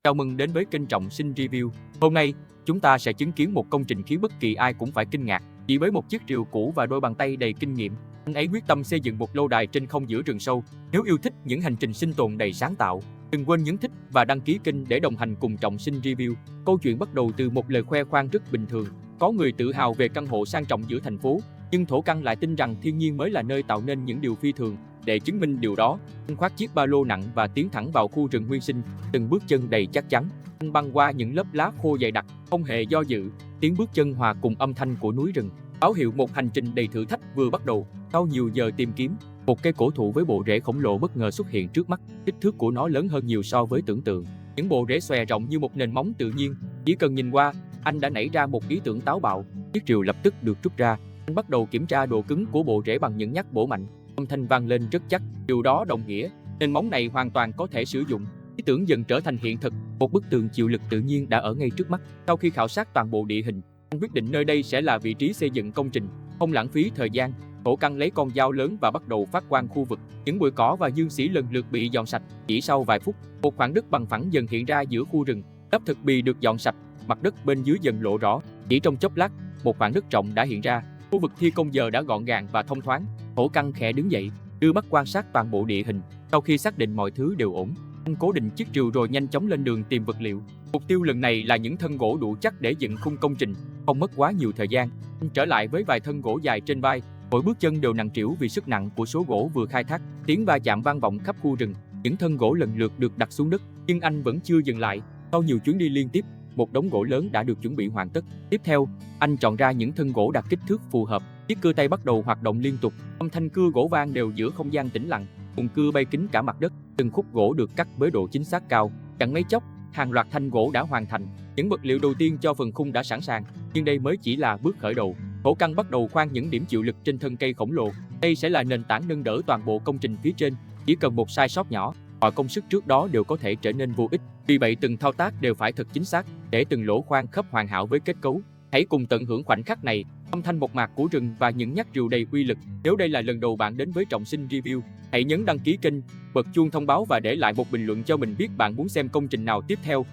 Chào mừng đến với kênh Trọng Sinh Review. Hôm nay, chúng ta sẽ chứng kiến một công trình khiến bất kỳ ai cũng phải kinh ngạc. Chỉ với một chiếc rìu cũ và đôi bàn tay đầy kinh nghiệm, anh ấy quyết tâm xây dựng một lâu đài trên không giữa rừng sâu. Nếu yêu thích những hành trình sinh tồn đầy sáng tạo, đừng quên nhấn thích và đăng ký kênh để đồng hành cùng Trọng Sinh Review. Câu chuyện bắt đầu từ một lời khoe khoang rất bình thường. Có người tự hào về căn hộ sang trọng giữa thành phố, nhưng Thổ Căn lại tin rằng thiên nhiên mới là nơi tạo nên những điều phi thường. Để chứng minh điều đó, anh khoác chiếc ba lô nặng và tiến thẳng vào khu rừng nguyên sinh, từng bước chân đầy chắc chắn. Anh băng qua những lớp lá khô dày đặc, không hề do dự, tiếng bước chân hòa cùng âm thanh của núi rừng, báo hiệu một hành trình đầy thử thách vừa bắt đầu. Sau nhiều giờ tìm kiếm, một cây cổ thụ với bộ rễ khổng lồ bất ngờ xuất hiện trước mắt. Kích thước của nó lớn hơn nhiều so với tưởng tượng. Những bộ rễ xòe rộng như một nền móng tự nhiên. Chỉ cần nhìn qua, anh đã nảy ra một ý tưởng táo bạo. Chiếc rìu lập tức được rút ra. Anh bắt đầu kiểm tra độ cứng của bộ rễ bằng những nhát bổ mạnh. Âm thanh vang lên rất chắc. Điều đó đồng nghĩa nền móng này hoàn toàn có thể sử dụng. Ý tưởng dần trở thành hiện thực. Một bức tường chịu lực tự nhiên đã ở ngay trước mắt. Sau khi khảo sát toàn bộ địa hình, anh quyết định nơi đây sẽ là vị trí xây dựng công trình. Không lãng phí thời gian, Thổ Căn lấy con dao lớn và bắt đầu phát quang khu vực. Những bụi cỏ và dương xỉ lần lượt bị dọn sạch. Chỉ sau vài phút, một khoảng đất bằng phẳng dần hiện ra giữa khu rừng. Lớp thực bì được dọn sạch, mặt đất bên dưới dần lộ rõ. Chỉ trong chốc lát, một khoảng đất rộng đã hiện ra. Khu vực thi công giờ đã gọn gàng và thông thoáng. Thổ Căn khẽ đứng dậy, đưa mắt quan sát toàn bộ địa hình. Sau khi xác định mọi thứ đều ổn, anh cố định chiếc rìu rồi nhanh chóng lên đường tìm vật liệu. Mục tiêu lần này là những thân gỗ đủ chắc để dựng khung công trình. Không mất quá nhiều thời gian, anh trở lại với vài thân gỗ dài trên vai. Mỗi bước chân đều nặng trĩu vì sức nặng của số gỗ vừa khai thác. Tiếng va chạm vang vọng khắp khu rừng. Những thân gỗ lần lượt được đặt xuống đất, nhưng anh vẫn chưa dừng lại. Sau nhiều chuyến đi liên tiếp, một đống gỗ lớn đã được chuẩn bị hoàn tất. Tiếp theo, anh chọn ra những thân gỗ đạt kích thước phù hợp. Chiếc cưa tay bắt đầu hoạt động liên tục. Âm thanh cưa gỗ vang đều giữa không gian tĩnh lặng. Cùng cưa bay kín cả mặt đất. Từng khúc gỗ được cắt với độ chính xác cao. Chẳng mấy chốc, hàng loạt thanh gỗ đã hoàn thành. Những vật liệu đầu tiên cho phần khung đã sẵn sàng, nhưng đây mới chỉ là bước khởi đầu. Thổ Căn bắt đầu khoan những điểm chịu lực trên thân cây khổng lồ. Đây sẽ là nền tảng nâng đỡ toàn bộ công trình phía trên. Chỉ cần một sai sót nhỏ, mọi công sức trước đó đều có thể trở nên vô ích. Vì vậy từng thao tác đều phải thật chính xác, để từng lỗ khoan khớp hoàn hảo với kết cấu. Hãy cùng tận hưởng khoảnh khắc này, âm thanh mộc mạc của rừng và những nhát rìu đầy uy lực. Nếu đây là lần đầu bạn đến với Trọng Sinh Review, hãy nhấn đăng ký kênh, bật chuông thông báo và để lại một bình luận cho mình biết bạn muốn xem công trình nào tiếp theo.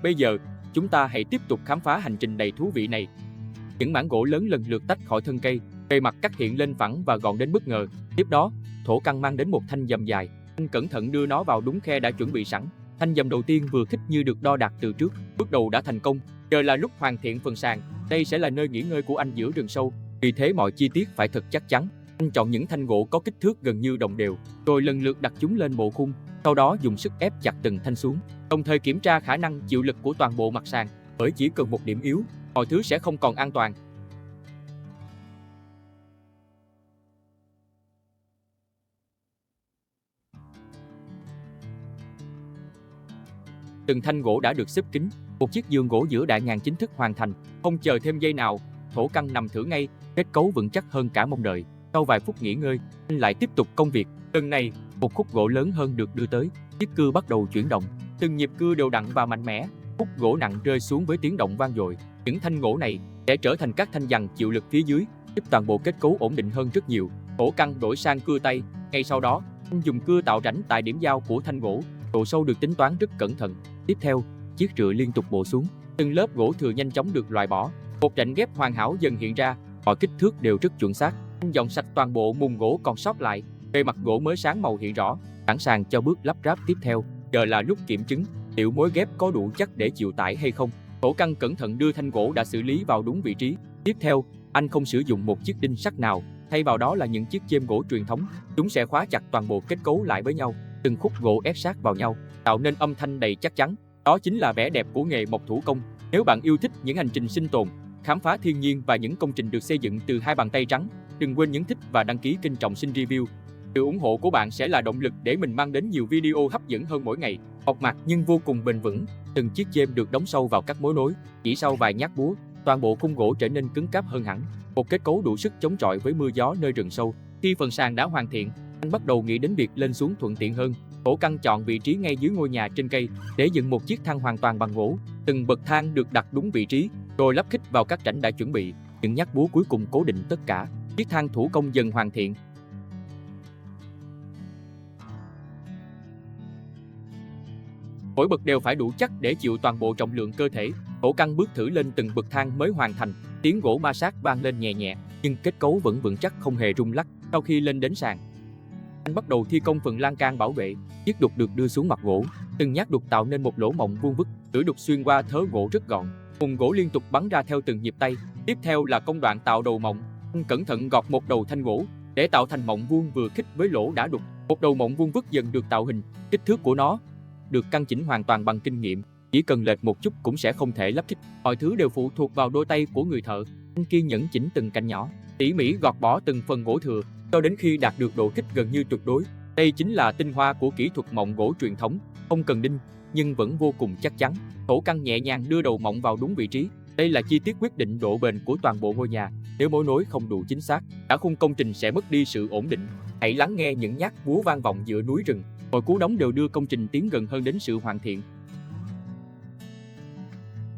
Bây giờ, chúng ta hãy tiếp tục khám phá hành trình đầy thú vị này. Những mảng gỗ lớn lần lượt tách khỏi thân cây, bề mặt cắt hiện lên phẳng và gọn đến bất ngờ. Tiếp đó, Thổ Căn mang đến một thanh dầm dài. Anh cẩn thận đưa nó vào đúng khe đã chuẩn bị sẵn. Thanh dầm đầu tiên vừa khít như được đo đạc từ trước. Bước đầu đã thành công. Giờ là lúc hoàn thiện phần sàn. Đây sẽ là nơi nghỉ ngơi của anh giữa rừng sâu. Vì thế mọi chi tiết phải thật chắc chắn. Anh chọn những thanh gỗ có kích thước gần như đồng đều, rồi lần lượt đặt chúng lên bộ khung. Sau đó dùng sức ép chặt từng thanh xuống, đồng thời kiểm tra khả năng chịu lực của toàn bộ mặt sàn. Bởi chỉ cần một điểm yếu, mọi thứ sẽ không còn an toàn. Từng thanh gỗ đã được xếp kín, một chiếc giường gỗ giữa đại ngàn chính thức hoàn thành. Không chờ thêm giây nào, Thổ Căn nằm thử ngay, kết cấu vững chắc hơn cả mong đợi. Sau vài phút nghỉ ngơi, anh lại tiếp tục công việc. Lần này, một khúc gỗ lớn hơn được đưa tới. Chiếc cưa bắt đầu chuyển động, từng nhịp cưa đều đặn và mạnh mẽ. Khúc gỗ nặng rơi xuống với tiếng động vang dội. Những thanh gỗ này sẽ trở thành các thanh dằn chịu lực phía dưới, giúp toàn bộ kết cấu ổn định hơn rất nhiều. Thổ Căn đổi sang cưa tay. Ngay sau đó, anh dùng cưa tạo rãnh tại điểm giao của thanh gỗ. Độ sâu được tính toán rất cẩn thận. Tiếp theo, chiếc rựa liên tục bổ xuống. Từng lớp gỗ thừa nhanh chóng được loại bỏ. Một rãnh ghép hoàn hảo dần hiện ra. Mọi kích thước đều rất chuẩn xác. Anh dọn sạch toàn bộ mùn gỗ còn sót lại. Bề mặt gỗ mới sáng màu hiện rõ, sẵn sàng cho bước lắp ráp tiếp theo. Giờ là lúc kiểm chứng liệu mối ghép có đủ chắc để chịu tải hay không. Thổ Căn cẩn thận đưa thanh gỗ đã xử lý vào đúng vị trí. Tiếp theo, anh không sử dụng một chiếc đinh sắt nào, thay vào đó là những chiếc chêm gỗ truyền thống. Chúng sẽ khóa chặt toàn bộ kết cấu lại với nhau. Từng khúc gỗ ép sát vào nhau, tạo nên âm thanh đầy chắc chắn. Đó chính là vẻ đẹp của nghề mộc thủ công. Nếu bạn yêu thích những hành trình sinh tồn, khám phá thiên nhiên và những công trình được xây dựng từ hai bàn tay trắng, đừng quên nhấn thích và đăng ký kênh Trọng Sinh Review. Sự ủng hộ của bạn sẽ là động lực để mình mang đến nhiều video hấp dẫn hơn mỗi ngày. Mộc mạc nhưng vô cùng bền vững, từng chiếc chêm được đóng sâu vào các mối nối. Chỉ sau vài nhát búa, toàn bộ khung gỗ trở nên cứng cáp hơn hẳn. Một kết cấu đủ sức chống chọi với mưa gió nơi rừng sâu. Khi phần sàn đã hoàn thiện, anh bắt đầu nghĩ đến việc lên xuống thuận tiện hơn. Thổ Căn chọn vị trí ngay dưới ngôi nhà trên cây để dựng một chiếc thang hoàn toàn bằng gỗ. Từng bậc thang được đặt đúng vị trí, rồi lắp khích vào các rãnh đã chuẩn bị. Những nhát búa cuối cùng cố định tất cả. Chiếc thang thủ công dần hoàn thiện. Mỗi bậc đều phải đủ chắc để chịu toàn bộ trọng lượng cơ thể. Thổ Căn bước thử lên từng bậc thang mới hoàn thành, tiếng gỗ ma sát vang lên nhẹ nhẹ, nhưng kết cấu vẫn vững chắc không hề rung lắc. Sau khi lên đến sàn, anh bắt đầu thi công phần lan can bảo vệ. Chiếc đục được đưa xuống mặt gỗ, từng nhát đục tạo nên một lỗ mộng vuông vức, lưỡi đục xuyên qua thớ gỗ rất gọn. Mùn gỗ liên tục bắn ra theo từng nhịp tay. Tiếp theo là công đoạn tạo đầu mộng. Anh cẩn thận gọt một đầu thanh gỗ để tạo thành mộng vuông vừa khít với lỗ đã đục. Một đầu mộng vuông vức dần được tạo hình, kích thước của nó được căn chỉnh hoàn toàn bằng kinh nghiệm, chỉ cần lệch một chút cũng sẽ không thể lắp thích. Mọi thứ đều phụ thuộc vào đôi tay của người thợ. Anh kiên nhẫn chỉnh từng cạnh nhỏ, tỉ mỉ gọt bỏ từng phần gỗ thừa, cho đến khi đạt được độ khít gần như tuyệt đối. Đây chính là tinh hoa của kỹ thuật mộng gỗ truyền thống, không cần đinh nhưng vẫn vô cùng chắc chắn. Thổ Căn nhẹ nhàng đưa đầu mộng vào đúng vị trí. Đây là chi tiết quyết định độ bền của toàn bộ ngôi nhà. Nếu mối nối không đủ chính xác, cả khung công trình sẽ mất đi sự ổn định. Hãy lắng nghe những nhát búa vang vọng giữa núi rừng. Mỗi cú đóng đều đưa công trình tiến gần hơn đến sự hoàn thiện.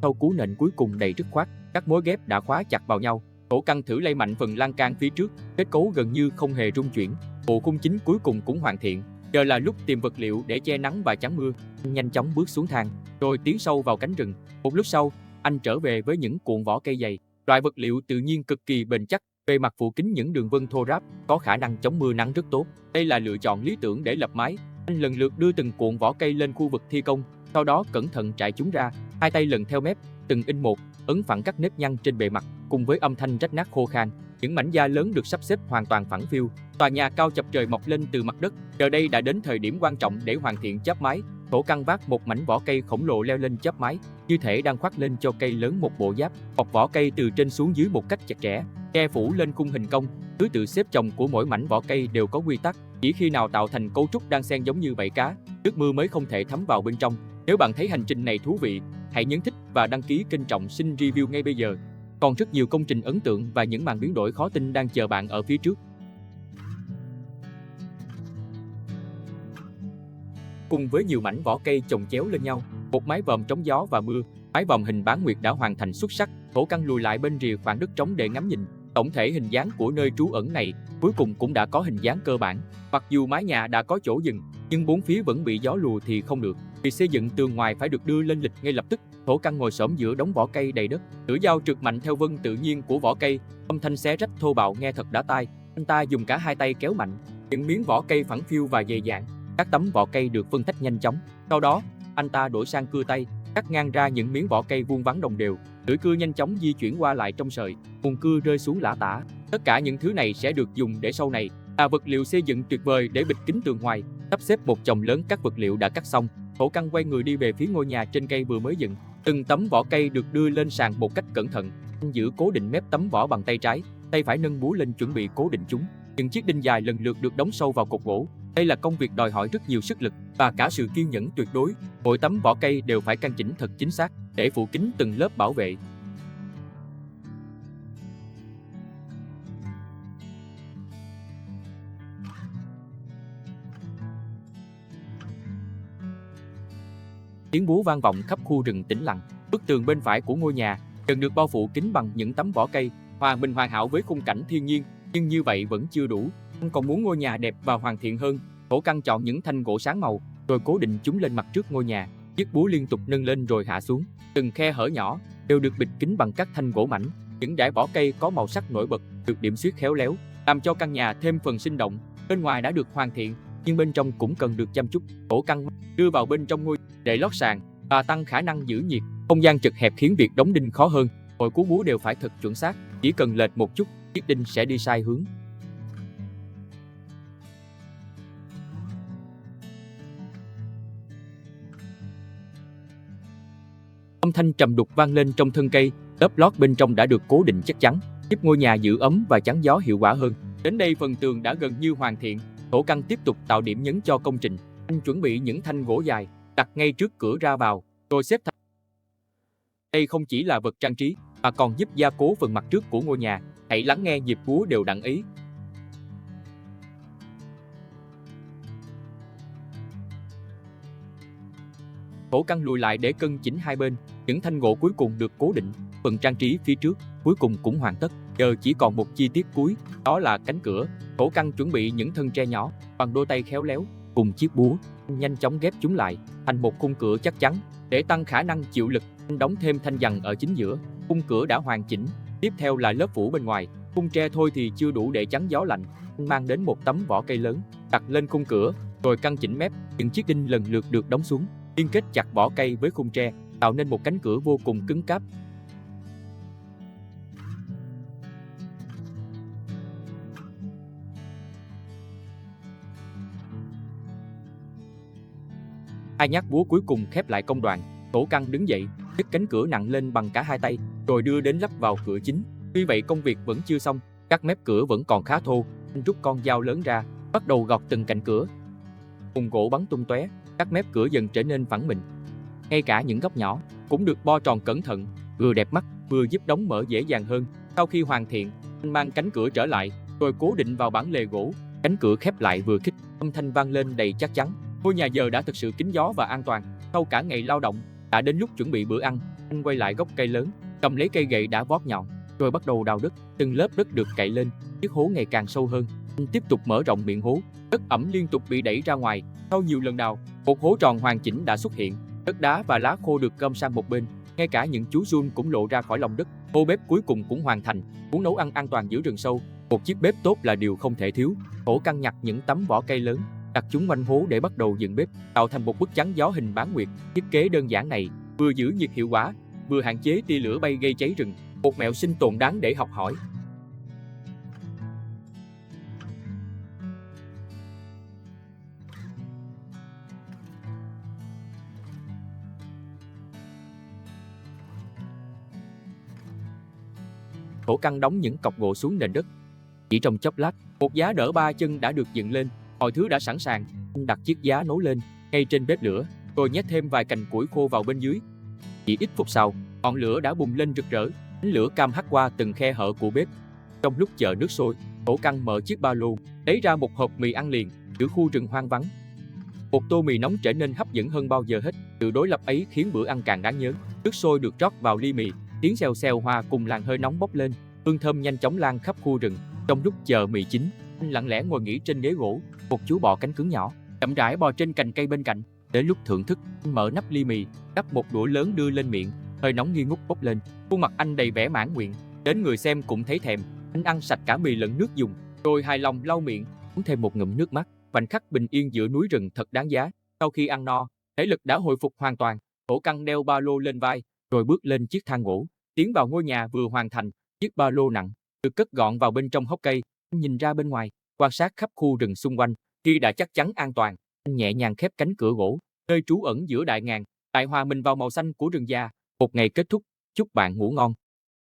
Sau cú nện cuối cùng đầy dứt khoát, các mối ghép đã khóa chặt vào nhau. Thổ Căn thử lay mạnh phần lan can phía trước, kết cấu gần như không hề rung chuyển. Bộ khung chính cuối cùng cũng hoàn thiện. Giờ là lúc tìm vật liệu để che nắng và chắn mưa. Anh nhanh chóng bước xuống thang, rồi tiến sâu vào cánh rừng. Một lúc sau, anh trở về với những cuộn vỏ cây dày. Loại vật liệu tự nhiên cực kỳ bền chắc, bề mặt phủ kín những đường vân thô ráp, có khả năng chống mưa nắng rất tốt. Đây là lựa chọn lý tưởng để lập mái. Anh lần lượt đưa từng cuộn vỏ cây lên khu vực thi công, sau đó cẩn thận trải chúng ra, hai tay lần theo mép, từng in một, ấn phẳng các nếp nhăn trên bề mặt, cùng với âm thanh rách nát khô khan. Những mảnh da lớn được sắp xếp hoàn toàn phẳng phiu. Tòa nhà cao chọc trời mọc lên từ mặt đất. Giờ đây đã đến thời điểm quan trọng để hoàn thiện chóp mái. Thổ Căn vác một mảnh vỏ cây khổng lồ leo lên chóp mái, như thể đang khoác lên cho cây lớn một bộ giáp. Bọc vỏ cây từ trên xuống dưới một cách chặt chẽ, che phủ lên khung hình cong. Thứ tự xếp chồng của mỗi mảnh vỏ cây đều có quy tắc. Chỉ khi nào tạo thành cấu trúc đan xen giống như bẫy cá, nước mưa mới không thể thấm vào bên trong. Nếu bạn thấy hành trình này thú vị, hãy nhấn thích và đăng ký kênh Trọng Sinh Review ngay bây giờ. Còn rất nhiều công trình ấn tượng và những màn biến đổi khó tin đang chờ bạn ở phía trước. Cùng với nhiều mảnh vỏ cây chồng chéo lên nhau, một mái vòm chống gió và mưa, mái vòm hình bán nguyệt đã hoàn thành xuất sắc. Thổ Căn lùi lại bên rìa khoảng đất trống để ngắm nhìn. Tổng thể hình dáng của nơi trú ẩn này cuối cùng cũng đã có hình dáng cơ bản. Mặc dù mái nhà đã có chỗ dừng, nhưng bốn phía vẫn bị gió lùa thì không được. Việc xây dựng tường ngoài phải được đưa lên lịch ngay lập tức. Thổ Căn ngồi xổm giữa đống vỏ cây đầy đất, lưỡi dao trượt mạnh theo vân tự nhiên của vỏ cây, âm thanh xé rách thô bạo nghe thật đã tai. Anh ta dùng cả hai tay kéo mạnh, những miếng vỏ cây phẳng phiu và dày dạn. Các tấm vỏ cây được phân tách nhanh chóng. Sau đó, anh ta đổi sang cưa tay, cắt ngang ra những miếng vỏ cây vuông vắn đồng đều. Lưỡi cưa nhanh chóng di chuyển qua lại trong sợi, mùn cưa rơi xuống lả tả. Tất cả những thứ này sẽ được dùng để sau này là vật liệu xây dựng tuyệt vời để bịt kín tường ngoài. Sắp xếp một chồng lớn các vật liệu đã cắt xong, Thổ Căn quay người đi về phía ngôi nhà trên cây vừa mới dựng. Từng tấm vỏ cây được đưa lên sàn một cách cẩn thận. Anh giữ cố định mép tấm vỏ bằng tay trái, tay phải nâng búa lên chuẩn bị cố định chúng. Những chiếc đinh dài lần lượt được đóng sâu vào cột gỗ. Đây là công việc đòi hỏi rất nhiều sức lực và cả sự kiên nhẫn tuyệt đối. Mỗi tấm vỏ cây đều phải căn chỉnh thật chính xác để phủ kín từng lớp bảo vệ. Tiếng búa vang vọng khắp khu rừng tĩnh lặng. Bức tường bên phải của ngôi nhà dần được bao phủ kín bằng những tấm vỏ cây, hòa mình hoàn hảo với khung cảnh thiên nhiên. Nhưng như vậy vẫn chưa đủ. Anh còn muốn ngôi nhà đẹp và hoàn thiện hơn. Thổ Căn chọn những thanh gỗ sáng màu, rồi cố định chúng lên mặt trước ngôi nhà. Chiếc búa liên tục nâng lên rồi hạ xuống. Từng khe hở nhỏ đều được bịt kín bằng các thanh gỗ mảnh. Những dải vỏ cây có màu sắc nổi bật được điểm xuyết khéo léo, làm cho căn nhà thêm phần sinh động. Bên ngoài đã được hoàn thiện, nhưng bên trong cũng cần được chăm chút. Thổ Căn đưa vào bên trong ngôi để lót sàn và tăng khả năng giữ nhiệt. Không gian chật hẹp khiến việc đóng đinh khó hơn. Mỗi cú búa đều phải thật chuẩn xác, chỉ cần lệch một chút, chiếc đinh sẽ đi sai hướng. Âm thanh trầm đục vang lên trong thân cây, lớp lót bên trong đã được cố định chắc chắn, giúp ngôi nhà giữ ấm và chắn gió hiệu quả hơn. Đến đây phần tường đã gần như hoàn thiện. Thổ Căn tiếp tục tạo điểm nhấn cho công trình. Anh chuẩn bị những thanh gỗ dài, đặt ngay trước cửa ra vào, rồi xếp thành. Đây không chỉ là vật trang trí, mà còn giúp gia cố phần mặt trước của ngôi nhà. Hãy lắng nghe nhịp búa đều đặn ấy. Thổ Căn lùi lại để cân chỉnh hai bên. Những thanh gỗ cuối cùng được cố định. Phần trang trí phía trước cuối cùng cũng hoàn tất. Giờ chỉ còn một chi tiết cuối, đó là cánh cửa. Thổ Căn chuẩn bị những thân tre nhỏ bằng đôi tay khéo léo, cùng chiếc búa, nhanh chóng ghép chúng lại thành một khung cửa chắc chắn. Để tăng khả năng chịu lực, đóng thêm thanh giằng ở chính giữa. Khung cửa đã hoàn chỉnh, tiếp theo là lớp phủ bên ngoài. Khung tre thôi thì chưa đủ để chắn gió lạnh. Mang đến một tấm vỏ cây lớn, đặt lên khung cửa, rồi căng chỉnh mép. Những chiếc đinh lần lượt được đóng xuống, liên kết chặt vỏ cây với khung tre, tạo nên một cánh cửa vô cùng cứng cáp. Hai nhát búa cuối cùng khép lại công đoạn. Thổ Căn đứng dậy, nhấc cánh cửa nặng lên bằng cả hai tay, rồi đưa đến lắp vào cửa chính. Tuy vậy công việc vẫn chưa xong, các mép cửa vẫn còn khá thô. Anh rút con dao lớn ra, bắt đầu gọt từng cạnh cửa. Mùn gỗ bắn tung tóe, các mép cửa dần trở nên phẳng mịn. Ngay cả những góc nhỏ cũng được bo tròn cẩn thận, vừa đẹp mắt, vừa giúp đóng mở dễ dàng hơn. Sau khi hoàn thiện, anh mang cánh cửa trở lại, rồi cố định vào bản lề gỗ. Cánh cửa khép lại vừa khít, âm thanh vang lên đầy chắc chắn. Ngôi nhà giờ đã thực sự kín gió và an toàn. Sau cả ngày lao động, đã đến lúc chuẩn bị bữa ăn. Anh quay lại gốc cây lớn, cầm lấy cây gậy đã vót nhọn, rồi bắt đầu đào đất. Từng lớp đất được cậy lên, chiếc hố ngày càng sâu hơn. Anh tiếp tục mở rộng miệng hố, đất ẩm liên tục bị đẩy ra ngoài. Sau nhiều lần đào, một hố tròn hoàn chỉnh đã xuất hiện. Đất đá và lá khô được gom sang một bên, ngay cả những chú giun cũng lộ ra khỏi lòng đất. Ô bếp cuối cùng cũng hoàn thành. Muốn nấu ăn an toàn giữa rừng sâu, một chiếc bếp tốt là điều không thể thiếu. Thổ Căn nhặt những tấm vỏ cây lớn, đặt chúng quanh hố để bắt đầu dựng bếp, tạo thành một bức chắn gió hình bán nguyệt. Thiết kế đơn giản này vừa giữ nhiệt hiệu quả, vừa hạn chế tia lửa bay gây cháy rừng. Một mẹo sinh tồn đáng để học hỏi. Thổ Căn đóng những cọc gỗ xuống nền đất. Chỉ trong chốc lát, một giá đỡ 3 chân đã được dựng lên. Mọi thứ đã sẵn sàng. Anh đặt chiếc giá nấu lên ngay trên bếp lửa, rồi nhét thêm vài cành củi khô vào bên dưới. Chỉ ít phút sau, ngọn lửa đã bùng lên rực rỡ. Ánh lửa cam hắt qua từng khe hở của bếp. Trong lúc chờ nước sôi, Thổ Căn mở chiếc ba lô, lấy ra một hộp mì ăn liền giữa khu rừng hoang vắng. Một tô mì nóng trở nên hấp dẫn hơn bao giờ hết. Sự đối lập ấy khiến bữa ăn càng đáng nhớ. Nước sôi được rót vào ly mì, tiếng xèo xèo hòa cùng làn hơi nóng bốc lên. Hương thơm nhanh chóng lan khắp khu rừng. Trong lúc chờ mì chín, anh lặng lẽ ngồi nghỉ trên ghế gỗ. Một chú bò cánh cứng nhỏ chậm rãi bò trên cành cây bên cạnh. Đến lúc thưởng thức, anh mở nắp ly mì, gắp một đũa lớn đưa lên miệng. Hơi nóng nghi ngút bốc lên, khuôn mặt anh đầy vẻ mãn nguyện. Đến người xem cũng thấy thèm. Anh ăn sạch cả mì lẫn nước dùng, rồi hài lòng lau miệng, uống thêm một ngụm nước mắt. Khoảnh khắc bình yên giữa núi rừng thật đáng giá. Sau khi ăn no, thể lực đã hồi phục hoàn toàn. Thổ Căn đeo ba lô lên vai, rồi bước lên chiếc thang gỗ, tiến vào ngôi nhà vừa hoàn thành. Chiếc ba lô nặng được cất gọn vào bên trong hốc cây. Anh nhìn ra bên ngoài, quan sát khắp khu rừng xung quanh. Khi đã chắc chắn an toàn, anh nhẹ nhàng khép cánh cửa gỗ, nơi trú ẩn giữa đại ngàn, lại hòa mình vào màu xanh của rừng già. Một ngày kết thúc, chúc bạn ngủ ngon.